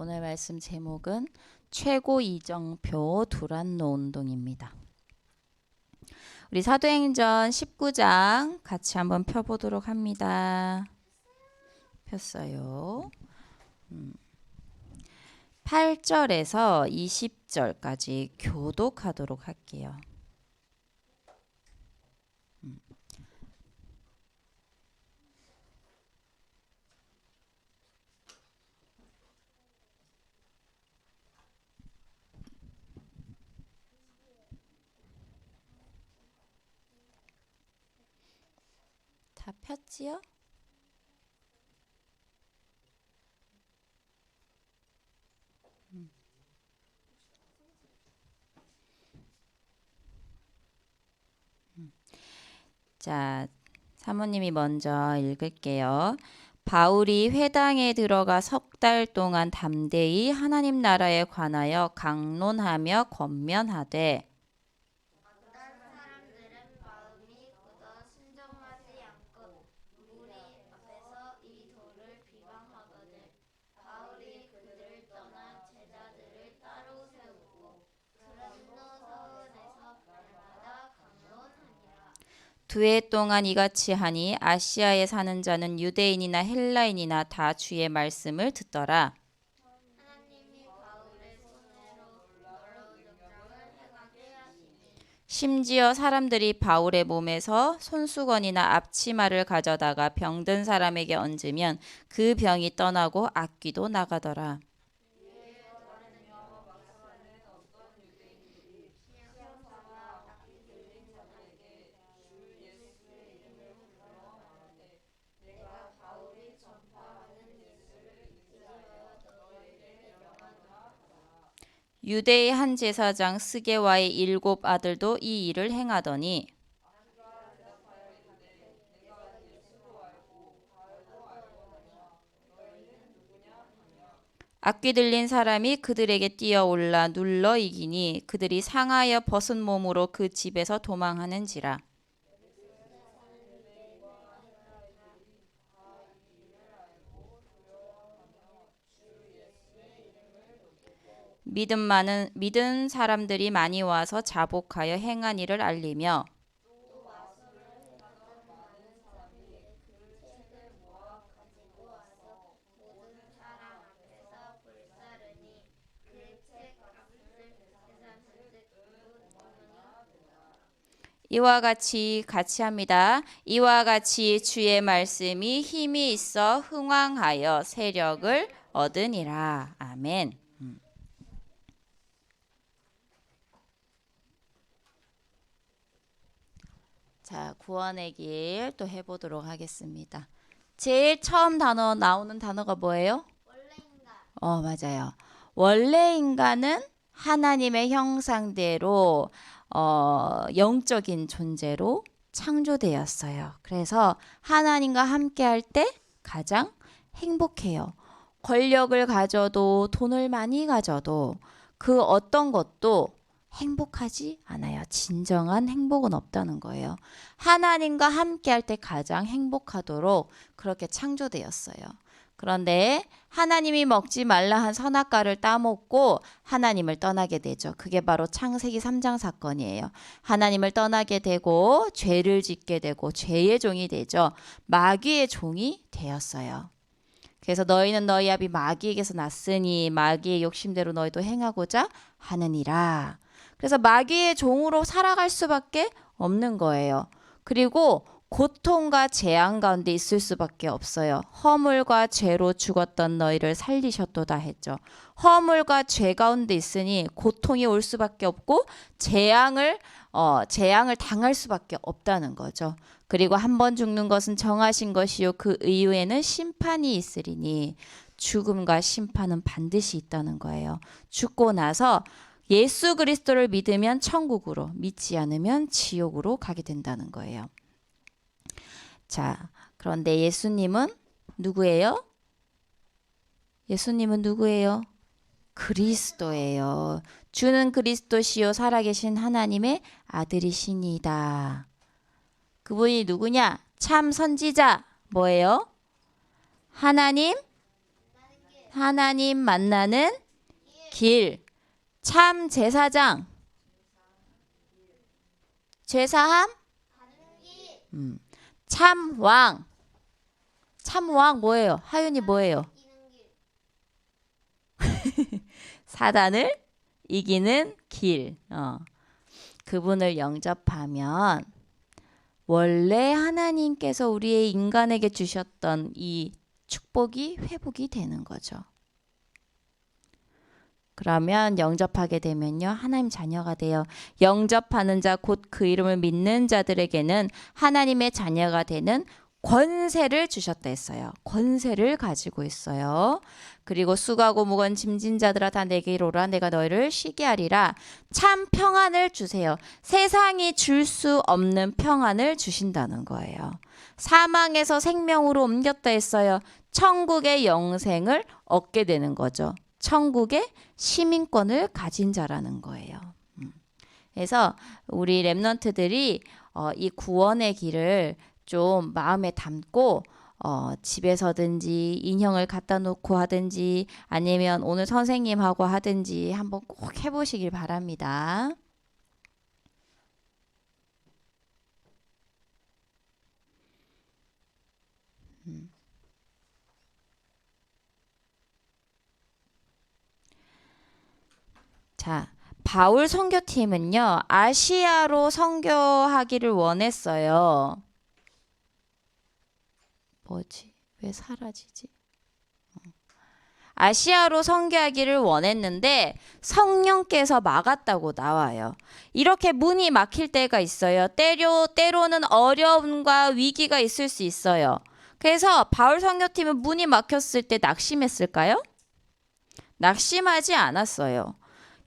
오늘 말씀 제목은 최고 이정표 두란노 운동입니다. 우리 사도행전 19장 같이 한번 펴보도록 합니다. 폈어요. 8절에서 20절까지 교독하도록 할게요. 다 폈지요? 자, 사모님이 먼저 읽을게요. 바울이 회당에 들어가 석 달 동안 담대히 하나님 나라에 관하여 강론하며 권면하되 어떤 사람들은 마음이 굳어 순종하지 않고 무리 앞에서 이 도를 비방하거늘 바울이 그들을 떠나 제자들을 따로 세우고 두란노 서원에서 날마다 강론하니라. 두 해 동안 이같이 하니 아시아에 사는 자는 유대인이나 헬라인이나 다 주의 말씀을 듣더라. 하나님이 바울의 손으로 여러 역장을 행하게 하시니 심지어 사람들이 바울의 몸에서 손수건이나 앞치마를 가져다가 병든 사람에게 얹으면 그 병이 떠나고 악귀도 나가더라. 유대의 한 제사장 스게와의 7 아들도 이 일을 행하더니 악귀 들린 사람이 그들에게 뛰어올라 눌러 이기니 그들이 상하여 벗은 몸으로 그 집에서 도망하는지라. 믿은 사람들이 많이 와서 자복하여 행한 일을 알리며 모든 사람 앞에서 불사르니 그 책 값을 계산한즉 이와 같이 합니다. 이와 같이 주의 말씀이 힘이 있어 흥왕하여 세력을 얻으니라. 아멘. 자, 구원의 길 또 해보도록 하겠습니다. 제일 처음 나오는 단어가 뭐예요? 원래 인간 맞아요. 원래 인간은 하나님의 형상대로 영적인 존재로 창조되었어요. 그래서 하나님과 함께 할 때 가장 행복해요. 권력을 가져도 돈을 많이 가져도 그 어떤 것도 행복하지 않아요. 진정한 행복은 없다는 거예요. 하나님과 함께 할 때 가장 행복하도록 그렇게 창조되었어요. 그런데 하나님이 먹지 말라 한 선악과를 따먹고 하나님을 떠나게 되죠. 그게 바로 창세기 3장 사건이에요. 하나님을 떠나게 되고 죄를 짓게 되고 죄의 종이 되죠. 마귀의 종이 되었어요. 그래서 너희는 너희 아비 마귀에게서 났으니 마귀의 욕심대로 너희도 행하고자 하느니라. 그래서 마귀의 종으로 살아갈 수밖에 없는 거예요. 그리고 고통과 재앙 가운데 있을 수밖에 없어요. 허물과 죄로 죽었던 너희를 살리셨도다 했죠. 허물과 죄 가운데 있으니 고통이 올 수밖에 없고 재앙을 당할 수밖에 없다는 거죠. 그리고 한 번 죽는 것은 정하신 것이요 그 이후에는 심판이 있으리니 죽음과 심판은 반드시 있다는 거예요. 죽고 나서 예수 그리스도를 믿으면 천국으로, 믿지 않으면 지옥으로 가게 된다는 거예요. 자, 그런데 예수님은 누구예요? 예수님은 누구예요? 그리스도예요. 주는 그리스도시요 살아계신 하나님의 아들이시니다. 그분이 누구냐? 참 선지자. 뭐예요? 하나님 만나는 길. 참 제사장. 죄사함. 참 왕. 참 왕 뭐예요? 하윤이 뭐예요? 사단을 이기는 길. 그분을 영접하면 원래 하나님께서 우리의 인간에게 주셨던 이 축복이 회복이 되는 거죠. 그러면 영접하게 되면요. 하나님 자녀가 돼요. 영접하는 자 곧 그 이름을 믿는 자들에게는 하나님의 자녀가 되는 권세를 주셨다 했어요. 권세를 가지고 있어요. 그리고 수고하고 무거운 짐진 자들아 다 내게로 오라. 내가 너희를 쉬게 하리라. 참 평안을 주세요. 세상이 줄 수 없는 평안을 주신다는 거예요. 사망에서 생명으로 옮겼다 했어요. 천국의 영생을 얻게 되는 거죠. 천국의 시민권을 가진 자라는 거예요. 그래서 우리 렘넌트들이 이 구원의 길을 좀 마음에 담고 집에서든지 인형을 갖다 놓고 하든지 아니면 오늘 선생님하고 하든지 한번 꼭 해보시길 바랍니다. 자, 바울 선교팀은요, 아시아로 선교하기를 원했어요. 뭐지? 왜 사라지지? 아시아로 선교하기를 원했는데 성령께서 막았다고 나와요. 이렇게 문이 막힐 때가 있어요. 때로는 어려움과 위기가 있을 수 있어요. 그래서 바울 선교팀은 문이 막혔을 때 낙심했을까요? 낙심하지 않았어요.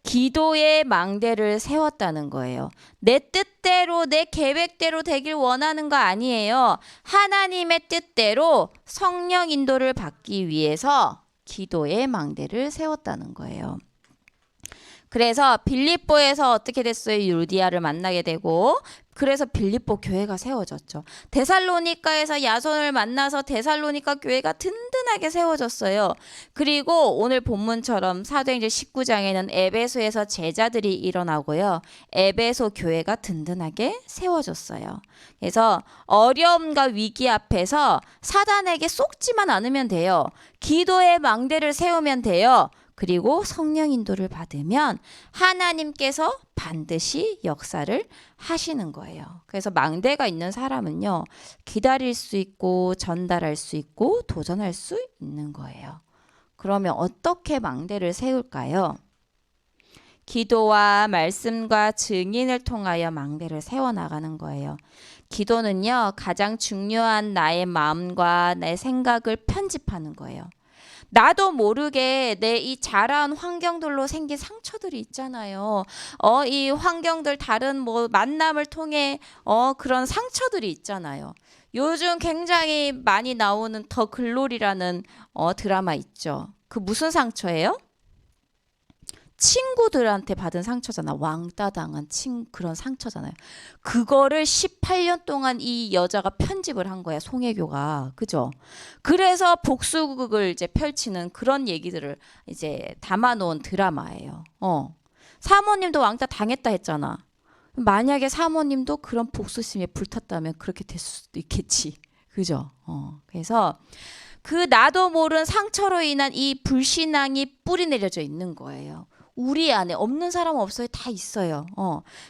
기도의 망대를 세웠다는 거예요. 내 뜻대로 내 계획대로 되길 원하는 거 아니에요. 하나님의 뜻대로 성령 인도를 받기 위해서 기도의 망대를 세웠다는 거예요. 그래서 빌립보에서 어떻게 됐어요? 유디아를 만나게 되고 그래서 빌립보 교회가 세워졌죠. 데살로니가에서 야손을 만나서 데살로니가 교회가 든든하게 세워졌어요. 그리고 오늘 본문처럼 사도행전 19장에는 에베소에서 제자들이 일어나고요. 에베소 교회가 든든하게 세워졌어요. 그래서 어려움과 위기 앞에서 사단에게 속지만 않으면 돼요. 기도의 망대를 세우면 돼요. 그리고 성령 인도를 받으면 하나님께서 반드시 역사를 하시는 거예요. 그래서 망대가 있는 사람은요, 기다릴 수 있고 전달할 수 있고 도전할 수 있는 거예요. 그러면 어떻게 망대를 세울까요? 기도와 말씀과 증인을 통하여 망대를 세워나가는 거예요. 기도는요, 가장 중요한 나의 마음과 내 생각을 편집하는 거예요. 나도 모르게 내 이 자라온 환경들로 생긴 상처들이 있잖아요. 이 환경들 다른 뭐 만남을 통해 그런 상처들이 있잖아요. 요즘 굉장히 많이 나오는 더 글로리라는 드라마 있죠. 그 무슨 상처예요? 친구들한테 받은 상처잖아. 왕따 당한 그런 상처잖아요. 그거를 18년 동안 이 여자가 편집을 한 거야. 송혜교가. 그죠? 그래서 복수극을 이제 펼치는 그런 얘기들을 이제 담아놓은 드라마예요. 사모님도 왕따 당했다 했잖아. 만약에 사모님도 그런 복수심에 불탔다면 그렇게 될 수도 있겠지. 그죠? 그래서 그 나도 모르는 상처로 인한 이 불신앙이 뿌리 내려져 있는 거예요. 우리 안에 없는 사람은 없어요. 다 있어요.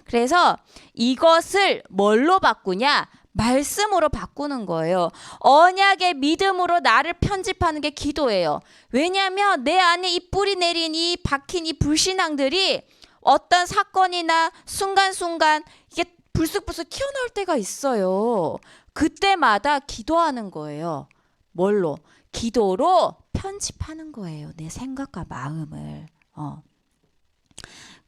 그래서 이것을 뭘로 바꾸냐? 말씀으로 바꾸는 거예요. 언약의 믿음으로 나를 편집하는 게 기도예요. 왜냐하면 내 안에 이 뿌리 내린 이 박힌 이 불신앙들이 어떤 사건이나 순간순간 이게 불쑥불쑥 튀어나올 때가 있어요. 그때마다 기도하는 거예요. 뭘로? 기도로 편집하는 거예요. 내 생각과 마음을.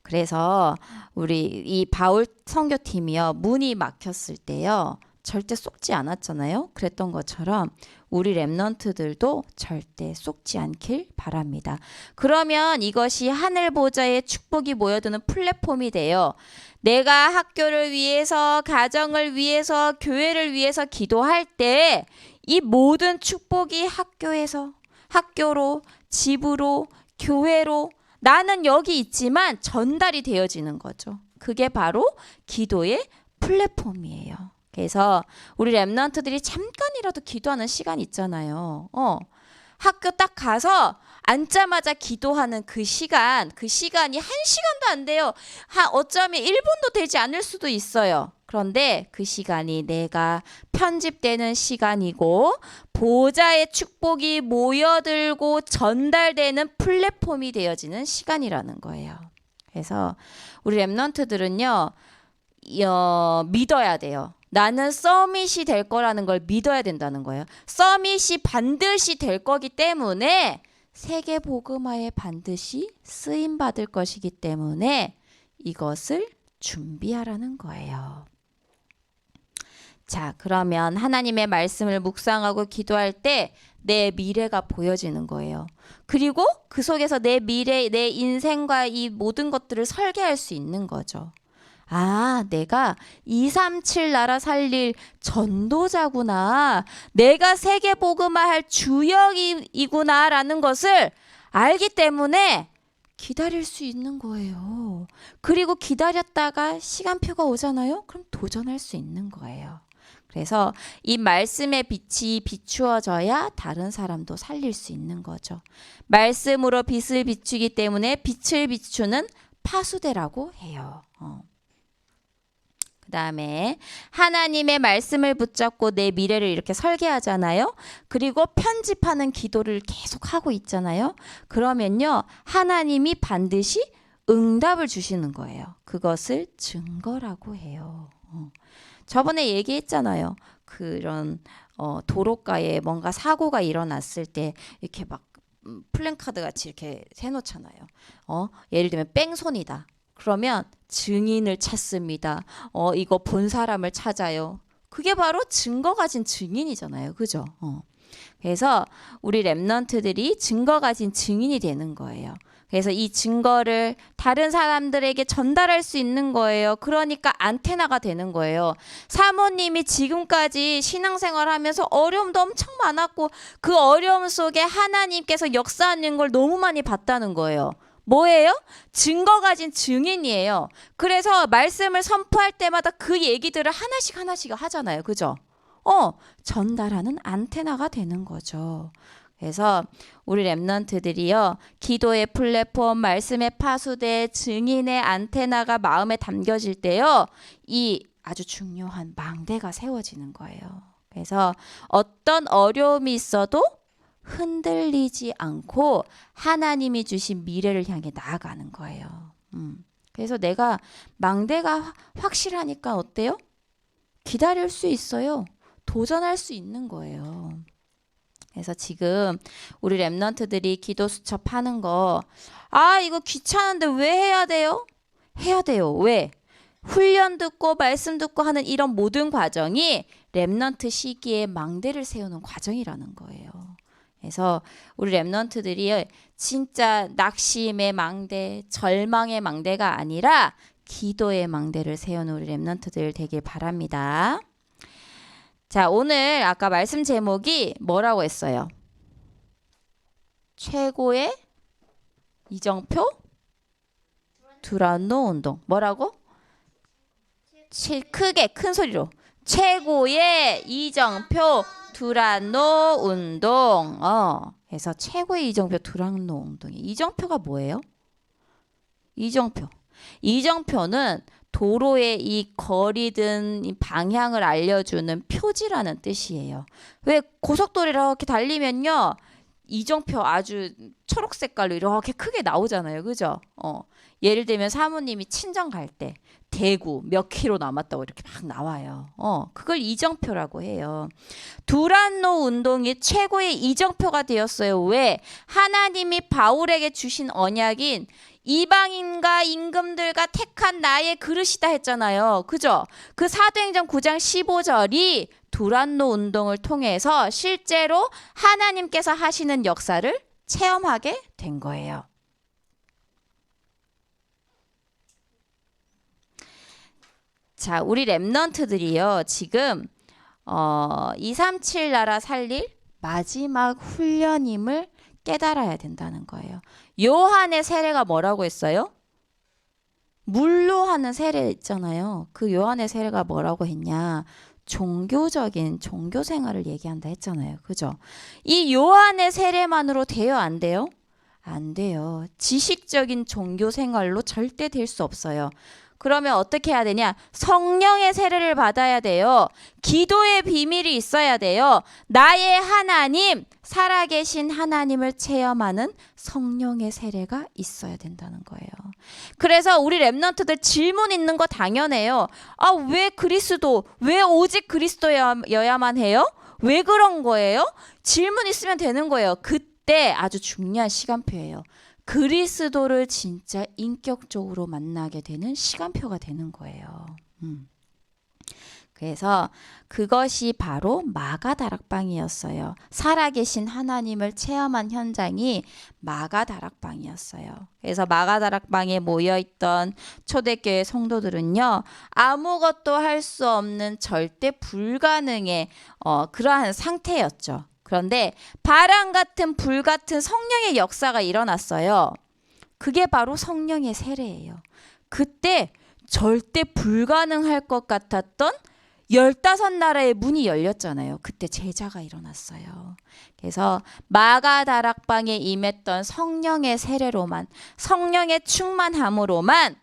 그래서 우리 이 바울 선교팀이요, 문이 막혔을 때요, 절대 속지 않았잖아요. 그랬던 것처럼 우리 렘넌트들도 절대 속지 않길 바랍니다. 그러면 이것이 하늘 보좌의 축복이 모여드는 플랫폼이 돼요. 내가 학교를 위해서, 가정을 위해서, 교회를 위해서 기도할 때 이 모든 축복이 학교로 집으로, 교회로 나는 여기 있지만 전달이 되어지는 거죠. 그게 바로 기도의 플랫폼이에요. 그래서 우리 랩런트들이 잠깐이라도 기도하는 시간 있잖아요. 학교 딱 가서 앉자마자 기도하는 그 시간이 1시간도 안 돼요. 어쩌면 1분도 되지 않을 수도 있어요. 그런데 그 시간이 내가 편집되는 시간이고 보좌의 축복이 모여들고 전달되는 플랫폼이 되어지는 시간이라는 거예요. 그래서 우리 랩런트들은요, 믿어야 돼요. 나는 서밋이 될 거라는 걸 믿어야 된다는 거예요. 서밋이 반드시 될 거기 때문에 세계 복음화에 반드시 쓰임 받을 것이기 때문에 이것을 준비하라는 거예요. 자, 그러면 하나님의 말씀을 묵상하고 기도할 때 내 미래가 보여지는 거예요. 그리고 그 속에서 내 미래, 내 인생과 이 모든 것들을 설계할 수 있는 거죠. 아, 내가 237 나라 살릴 전도자구나. 내가 세계 복음화할 주역이구나 라는 것을 알기 때문에 기다릴 수 있는 거예요. 그리고 기다렸다가 시간표가 오잖아요. 그럼 도전할 수 있는 거예요. 그래서 이 말씀의 빛이 비추어져야 다른 사람도 살릴 수 있는 거죠. 말씀으로 빛을 비추기 때문에 빛을 비추는 파수대라고 해요. 그 다음에 하나님의 말씀을 붙잡고 내 미래를 이렇게 설계하잖아요. 그리고 편집하는 기도를 계속 하고 있잖아요. 그러면요, 하나님이 반드시 응답을 주시는 거예요. 그것을 증거라고 해요. 저번에 얘기했잖아요. 그런 도로가에 뭔가 사고가 일어났을 때 이렇게 막 플랜카드 같이 이렇게 해놓잖아요. 예를 들면 뺑소니다. 그러면 증인을 찾습니다. 이거 본 사람을 찾아요. 그게 바로 증거 가진 증인이잖아요. 그죠? 그래서 우리 랩런트들이 증거 가진 증인이 되는 거예요. 그래서 이 증거를 다른 사람들에게 전달할 수 있는 거예요. 그러니까 안테나가 되는 거예요. 사모님이 지금까지 신앙생활 하면서 어려움도 엄청 많았고 그 어려움 속에 하나님께서 역사하는 걸 너무 많이 봤다는 거예요. 뭐예요? 증거 가진 증인이에요. 그래서 말씀을 선포할 때마다 그 얘기들을 하나씩 하잖아요. 그죠? 전달하는 안테나가 되는 거죠. 그래서 우리 랩런트들이요, 기도의 플랫폼, 말씀의 파수대, 증인의 안테나가 마음에 담겨질 때요, 이 아주 중요한 망대가 세워지는 거예요. 그래서 어떤 어려움이 있어도 흔들리지 않고 하나님이 주신 미래를 향해 나아가는 거예요. 그래서 내가 망대가 확실하니까 어때요? 기다릴 수 있어요. 도전할 수 있는 거예요. 그래서 지금 우리 랩런트들이 기도 수첩하는 거, 이거 귀찮은데 왜 해야 돼요? 해야 돼요. 왜? 훈련 듣고 말씀 듣고 하는 이런 모든 과정이 랩런트 시기에 망대를 세우는 과정이라는 거예요. 그래서 우리 랩런트들이 진짜 낙심의 망대, 절망의 망대가 아니라 기도의 망대를 세우는 우리 랩런트들 되길 바랍니다. 자, 오늘 아까 말씀 제목이 뭐라고 했어요? 최고의 이정표 두란노 운동. 뭐라고? 크게 큰 소리로. 최고의 이정표 두란노 운동. 그래서 최고의 이정표 두란노 운동이. 이정표가 뭐예요? 이정표는 도로의 이 거리든 이 방향을 알려주는 표지라는 뜻이에요. 왜 고속도로 이렇게 달리면요, 이정표 아주 초록 색깔로 이렇게 크게 나오잖아요. 그죠? 예를 들면 사모님이 친정 갈 때 대구 몇 킬로 남았다고 이렇게 막 나와요. 그걸 이정표라고 해요. 두란노 운동이 최고의 이정표가 되었어요. 왜? 하나님이 바울에게 주신 언약인 이방인과 임금들과 택한 나의 그릇이다 했잖아요. 그죠? 그 사도행전 9장 15절이 두란노 운동을 통해서 실제로 하나님께서 하시는 역사를 체험하게 된 거예요. 자, 우리 랩런트들이요, 지금 237 나라 살릴 마지막 훈련임을 깨달아야 된다는 거예요. 요한의 세례가 뭐라고 했어요? 물로 하는 세례 있잖아요. 그 요한의 세례가 뭐라고 했냐? 종교적인 종교 생활을 얘기한다 했잖아요. 그죠? 이 요한의 세례만으로 돼요? 안 돼요? 안 돼요. 지식적인 종교 생활로 절대 될 수 없어요. 그러면 어떻게 해야 되냐? 성령의 세례를 받아야 돼요. 기도의 비밀이 있어야 돼요. 나의 하나님, 살아계신 하나님을 체험하는 성령의 세례가 있어야 된다는 거예요. 그래서 우리 랩런트들 질문 있는 거 당연해요. 아, 왜 그리스도, 왜 오직 그리스도여야만 해요? 왜 그런 거예요? 질문 있으면 되는 거예요. 그때 아주 중요한 시간표예요. 그리스도를 진짜 인격적으로 만나게 되는 시간표가 되는 거예요. 그래서 그것이 바로 마가다락방이었어요. 살아계신 하나님을 체험한 현장이 마가다락방이었어요. 그래서 마가다락방에 모여있던 초대교회 성도들은요, 아무것도 할 수 없는 절대 불가능의 그러한 상태였죠. 그런데 바람 같은 불 같은 성령의 역사가 일어났어요. 그게 바로 성령의 세례예요. 그때 절대 불가능할 것 같았던 15나라의 문이 열렸잖아요. 그때 제자가 일어났어요. 그래서 마가다락방에 임했던 성령의 세례로만, 성령의 충만함으로만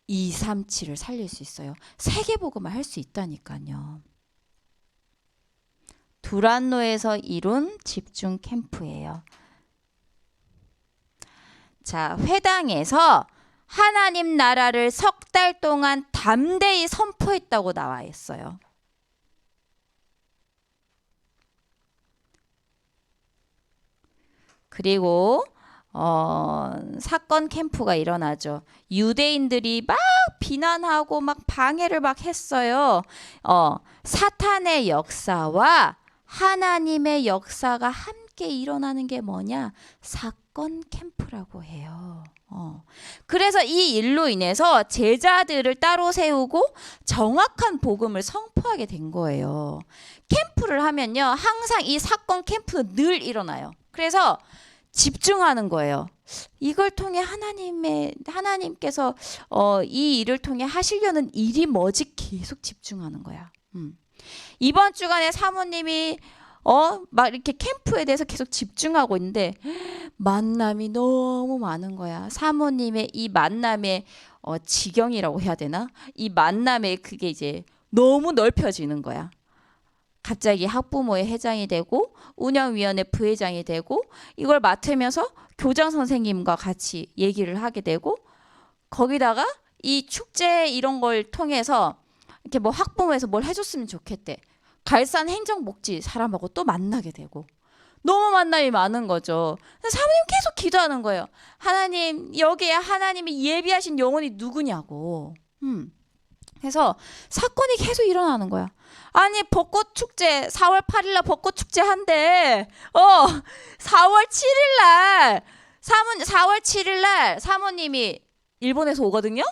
237을 살릴 수 있어요. 세계복음을 할 수 있다니까요. 두란노에서 이룬 집중 캠프예요. 자, 회당에서 하나님 나라를 석 달 동안 담대히 선포했다고 나와 있어요. 그리고 사건 캠프가 일어나죠. 유대인들이 막 비난하고 막 방해를 막 했어요. 사탄의 역사와 하나님의 역사가 함께 일어나는 게 뭐냐? 사건 캠프라고 해요. 그래서 이 일로 인해서 제자들을 따로 세우고 정확한 복음을 선포하게 된 거예요. 캠프를 하면요, 항상 이 사건 캠프는 늘 일어나요. 그래서 집중하는 거예요. 이걸 통해 하나님께서 이 일을 통해 하시려는 일이 뭐지? 계속 집중하는 거야. 이번 주간에 사모님이 막 이렇게 캠프에 대해서 계속 집중하고 있는데 만남이 너무 많은 거야. 사모님의 이 만남의 지경이라고 해야 되나? 이 만남의 그게 이제 너무 넓혀지는 거야. 갑자기 학부모의 회장이 되고 운영위원회 부회장이 되고 이걸 맡으면서 교장 선생님과 같이 얘기를 하게 되고 거기다가 이 축제 이런 걸 통해서 이렇게 뭐 학부모에서 뭘 해줬으면 좋겠대. 갈산 행정복지 사람하고 또 만나게 되고 너무 만남이 많은 거죠. 사모님 계속 기도하는 거예요. 하나님, 여기에 하나님이 예비하신 영혼이 누구냐고. 그래서 사건이 계속 일어나는 거야. 아니, 벚꽃 축제 4월 8일 날 벚꽃 축제 한대. 4월 7일 날 4월 7일 날 사모님이 일본에서 오거든요.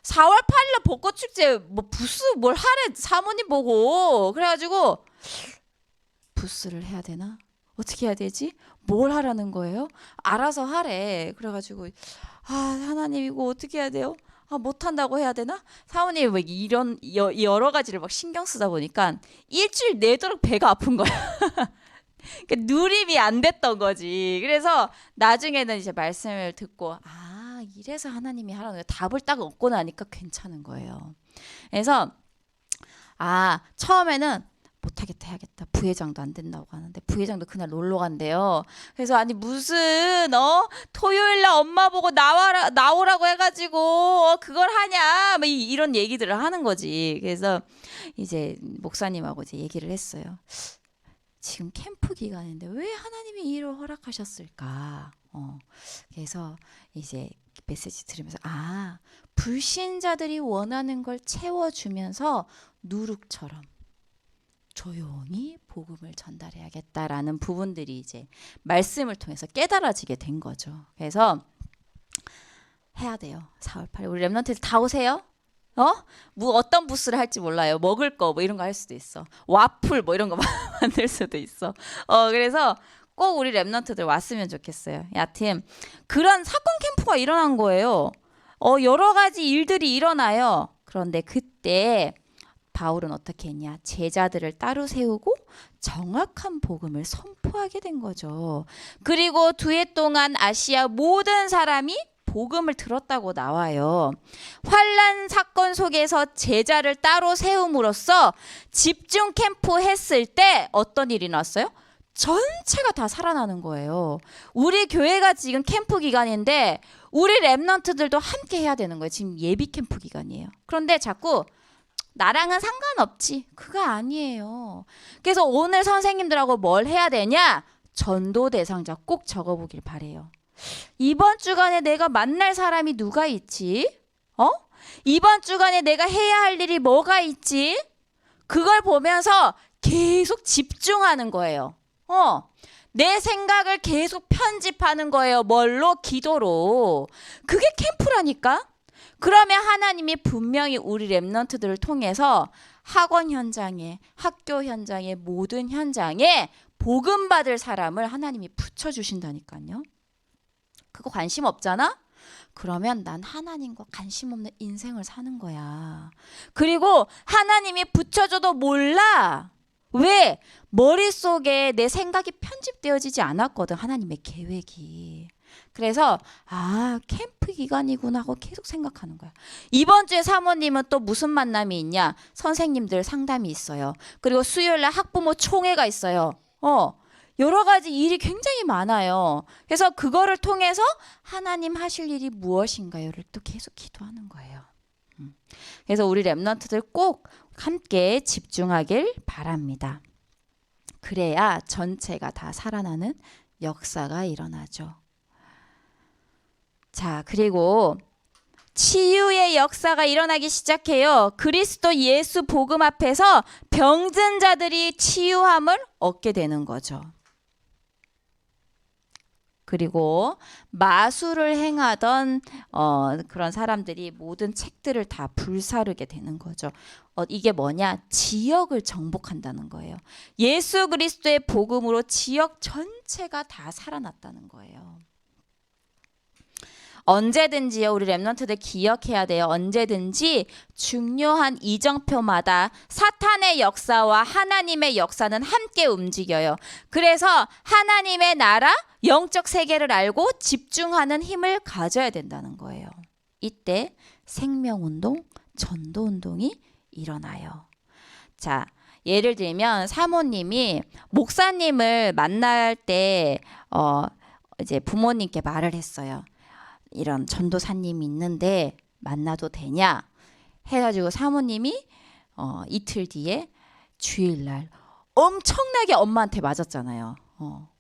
4월 8일 날 벚꽃 축제 뭐 부스 뭘 하래 사모님 보고. 그래가지고 부스를 해야 되나? 어떻게 해야 되지? 뭘 하라는 거예요? 알아서 하래. 그래가지고 하나님 이거 어떻게 해야 돼요? 못한다고 해야 되나? 사모님이 막 이런 여러 가지를 막 신경 쓰다 보니까 일주일 내도록 배가 아픈 거야. 그러니까 누림이 안 됐던 거지. 그래서 나중에는 이제 말씀을 듣고 이래서 하나님이 하라는 거예요. 답을 딱 얻고 나니까 괜찮은 거예요. 그래서 처음에는 못하겠다 해야겠다. 부회장도 안 된다고 하는데 부회장도 그날 놀러 간대요. 그래서 아니 무슨 토요일날 엄마 보고 나오라고 해가지고 그걸 하냐 뭐 이런 얘기들을 하는 거지. 그래서 이제 목사님하고 이제 얘기를 했어요. 지금 캠프 기간인데 왜 하나님이 이 일을 허락하셨을까? 그래서 이제 메시지 들으면서 불신자들이 원하는 걸 채워주면서 누룩처럼 조용히 복음을 전달해야겠다라는 부분들이 이제 말씀을 통해서 깨달아지게 된 거죠. 그래서 해야 돼요. 4월 8일 우리 랩런트들 다 오세요. 뭐 어떤 부스를 할지 몰라요. 먹을 거 뭐 이런 거 할 수도 있어. 와플 뭐 이런 거 만들 수도 있어. 그래서 꼭 우리 랩런트들 왔으면 좋겠어요. 여하튼 그런 사건 캠프가 일어난 거예요. 여러 가지 일들이 일어나요. 그런데 그때 바울은 어떻게 했냐? 제자들을 따로 세우고 정확한 복음을 선포하게 된 거죠. 그리고 2해 동안 아시아 모든 사람이 복음을 들었다고 나와요. 환난 사건 속에서 제자를 따로 세움으로써 집중 캠프 했을 때 어떤 일이 났어요? 전체가 다 살아나는 거예요. 우리 교회가 지금 캠프 기간인데 우리 랩런트들도 함께 해야 되는 거예요. 지금 예비 캠프 기간이에요. 그런데 자꾸 나랑은 상관없지. 그거 아니에요. 그래서 오늘 선생님들하고 뭘 해야 되냐? 전도 대상자 꼭 적어보길 바래요. 이번 주간에 내가 만날 사람이 누가 있지? 이번 주간에 내가 해야 할 일이 뭐가 있지? 그걸 보면서 계속 집중하는 거예요. 내 생각을 계속 편집하는 거예요. 뭘로? 기도로. 그게 캠프라니까? 그러면 하나님이 분명히 우리 랩런트들을 통해서 학원 현장에, 학교 현장에, 모든 현장에 복음 받을 사람을 하나님이 붙여주신다니까요. 그거 관심 없잖아? 그러면 난 하나님과 관심 없는 인생을 사는 거야. 그리고 하나님이 붙여줘도 몰라. 왜? 머릿속에 내 생각이 편집되어지지 않았거든. 하나님의 계획이. 그래서 캠프 기간이구나 하고 계속 생각하는 거야. 이번 주에 사모님은 또 무슨 만남이 있냐? 선생님들 상담이 있어요. 그리고 수요일날 학부모 총회가 있어요. 여러 가지 일이 굉장히 많아요. 그래서 그거를 통해서 하나님 하실 일이 무엇인가요를 또 계속 기도하는 거예요. 그래서 우리 랩런트들 꼭 함께 집중하길 바랍니다. 그래야 전체가 다 살아나는 역사가 일어나죠. 자, 그리고 치유의 역사가 일어나기 시작해요. 그리스도 예수 복음 앞에서 병든 자들이 치유함을 얻게 되는 거죠. 그리고 마술을 행하던 그런 사람들이 모든 책들을 다 불사르게 되는 거죠. 이게 뭐냐? 지역을 정복한다는 거예요. 예수 그리스도의 복음으로 지역 전체가 다 살아났다는 거예요. 언제든지요, 우리 랩런트들 기억해야 돼요. 언제든지 중요한 이정표마다 사탄의 역사와 하나님의 역사는 함께 움직여요. 그래서 하나님의 나라, 영적 세계를 알고 집중하는 힘을 가져야 된다는 거예요. 이때 생명운동, 전도운동이 일어나요. 자, 예를 들면 사모님이 목사님을 만날 때 이제 부모님께 말을 했어요. 이런 전도사님이 있는데 만나도 되냐 해가지고 사모님이 이틀 뒤에 주일날 엄청나게 엄마한테 맞았잖아요.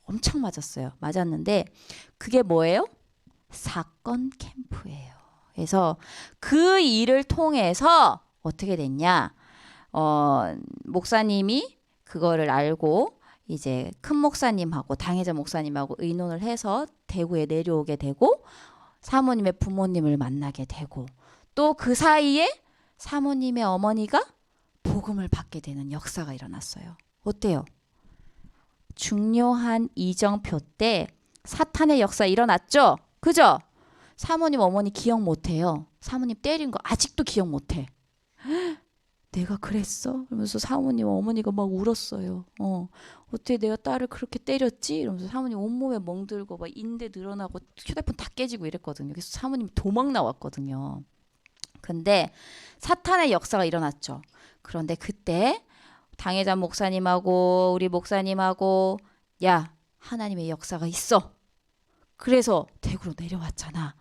엄청 맞았어요. 맞았는데 그게 뭐예요? 사건 캠프예요. 그래서 그 일을 통해서 어떻게 됐냐? 목사님이 그거를 알고 이제 큰 목사님하고 당회자 목사님하고 의논을 해서 대구에 내려오게 되고 사모님의 부모님을 만나게 되고 또 그 사이에 사모님의 어머니가 복음을 받게 되는 역사가 일어났어요. 어때요? 중요한 이정표 때 사탄의 역사 일어났죠? 그죠? 사모님 어머니 기억 못해요. 사모님 때린 거 아직도 기억 못해. 내가 그랬어? 그러면서 사모님 어머니가 막 울었어요. 어떻게 내가 딸을 그렇게 때렸지? 이러면서 사모님 온몸에 멍들고 막 인대 늘어나고 휴대폰 다 깨지고 이랬거든요. 그래서 사모님 도망 나왔거든요. 근데 사탄의 역사가 일어났죠. 그런데 그때 당회자 목사님하고 우리 목사님하고 야, 하나님의 역사가 있어. 그래서 대구로 내려왔잖아.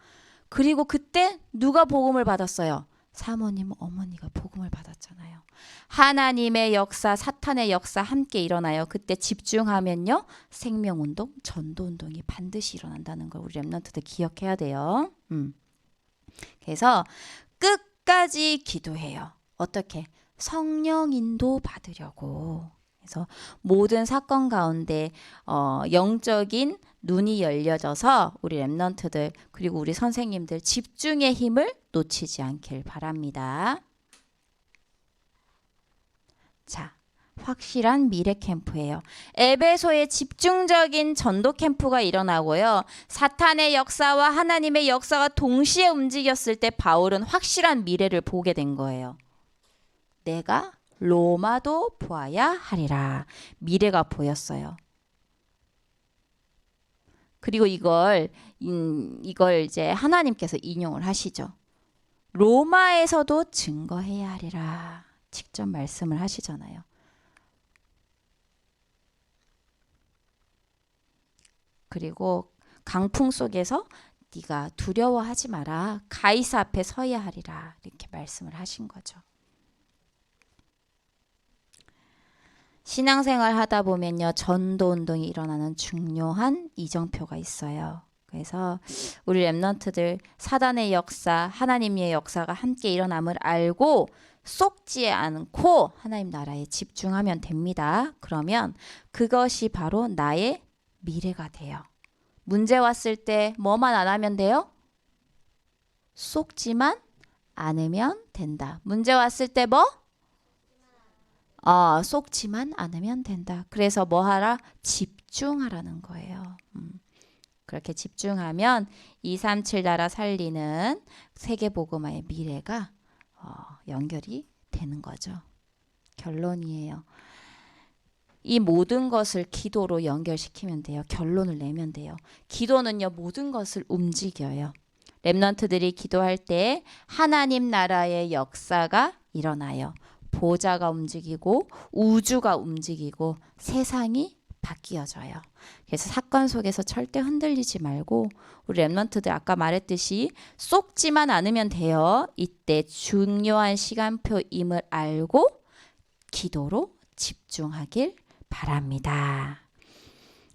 그리고 그때 누가 복음을 받았어요? 사모님 어머니가 복음을 받았잖아요. 하나님의 역사, 사탄의 역사 함께 일어나요. 그때 집중하면요. 생명운동, 전도운동이 반드시 일어난다는 걸 우리 랩런트들 기억해야 돼요. 그래서 끝까지 기도해요. 어떻게? 성령 인도 받으려고. 그래서 모든 사건 가운데 영적인 눈이 열려져서 우리 랩런트들 그리고 우리 선생님들 집중의 힘을 놓치지 않길 바랍니다. 자, 확실한 미래 캠프예요. 에베소에 집중적인 전도 캠프가 일어나고요. 사탄의 역사와 하나님의 역사가 동시에 움직였을 때 바울은 확실한 미래를 보게 된 거예요. 내가 로마도 보아야 하리라. 미래가 보였어요. 그리고 이걸 이제 하나님께서 인용을 하시죠. 로마에서도 증거해야 하리라. 직접 말씀을 하시잖아요. 그리고 강풍 속에서 네가 두려워하지 마라. 가이사 앞에 서야 하리라. 이렇게 말씀을 하신 거죠. 신앙생활 하다 보면요. 전도 운동이 일어나는 중요한 이정표가 있어요. 그래서 우리 렘넌트들 사단의 역사, 하나님의 역사가 함께 일어남을 알고 쏙지 않고 하나님 나라에 집중하면 됩니다. 그러면 그것이 바로 나의 미래가 돼요. 문제 왔을 때 뭐만 안 하면 돼요? 쏙지만 않으면 된다. 문제 왔을 때 뭐? 쏙지만 않으면 된다. 그래서 뭐 하라? 집중하라는 거예요. 그렇게 집중하면 237 나라 살리는 세계복음화의 미래가 연결이 되는 거죠. 결론이에요. 이 모든 것을 기도로 연결시키면 돼요. 결론을 내면 돼요. 기도는요, 모든 것을 움직여요. 렘넌트들이 기도할 때 하나님 나라의 역사가 일어나요. 보좌가 움직이고 우주가 움직이고 세상이 바뀌어져요. 그래서 사건 속에서 절대 흔들리지 말고 우리 렘넌트들 아까 말했듯이 쏙지만 않으면 돼요. 이때 중요한 시간표임을 알고 기도로 집중하길 바랍니다.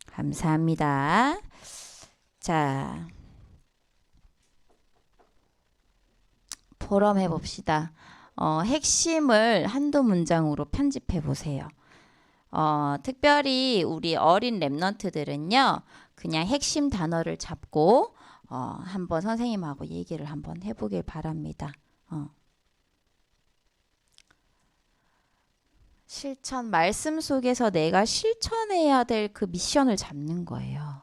감사합니다. 자, 포럼 해봅시다. 핵심을 한두 문장으로 편집해 보세요. 특별히 우리 어린 렘넌트들은요, 그냥 핵심 단어를 잡고 한번 선생님하고 얘기를 한번 해보길 바랍니다. 실천, 말씀 속에서 내가 실천해야 될 그 미션을 잡는 거예요.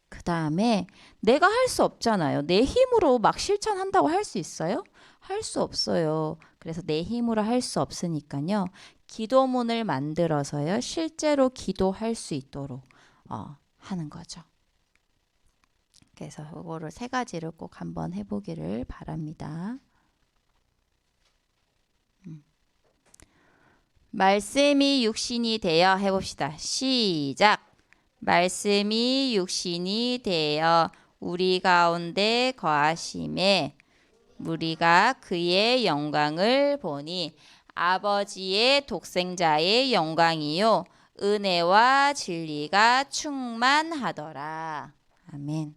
그 다음에 내가 할 수 없잖아요. 내 힘으로 막 실천한다고 할 수 있어요? 할 수 없어요. 그래서 내 힘으로 할 수 없으니까요. 기도문을 만들어서요. 실제로 기도할 수 있도록 하는 거죠. 그래서 이거를 세 가지를 꼭 한번 해보기를 바랍니다. 말씀이 육신이 되어 해봅시다. 시작. 말씀이 육신이 되어 우리 가운데 거하심에 우리가 그의 영광을 보니 아버지의 독생자의 영광이요 은혜와 진리가 충만하더라. 아멘.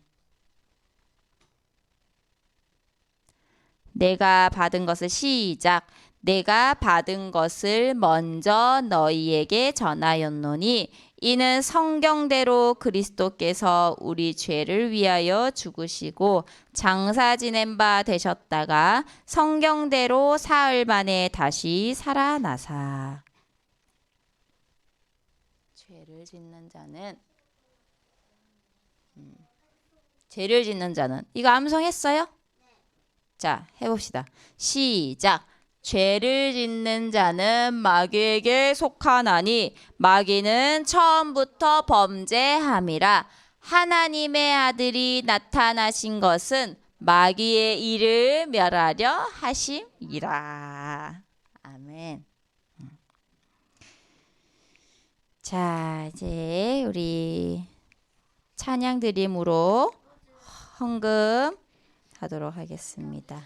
내가 받은 것을 시작. 내가 받은 것을 먼저 너희에게 전하였노니 이는 성경대로 그리스도께서 우리 죄를 위하여 죽으시고 장사 지낸 바 되셨다가 성경대로 사흘 만에 다시 살아나사. 죄를 짓는 자는 이거 암송했어요? 자, 해봅시다. 시작. 죄를 짓는 자는 마귀에게 속하나니 마귀는 처음부터 범죄함이라. 하나님의 아들이 나타나신 것은 마귀의 일을 멸하려 하심이라. 아멘. 자, 이제 우리 찬양 드림으로 헌금 하도록 하겠습니다.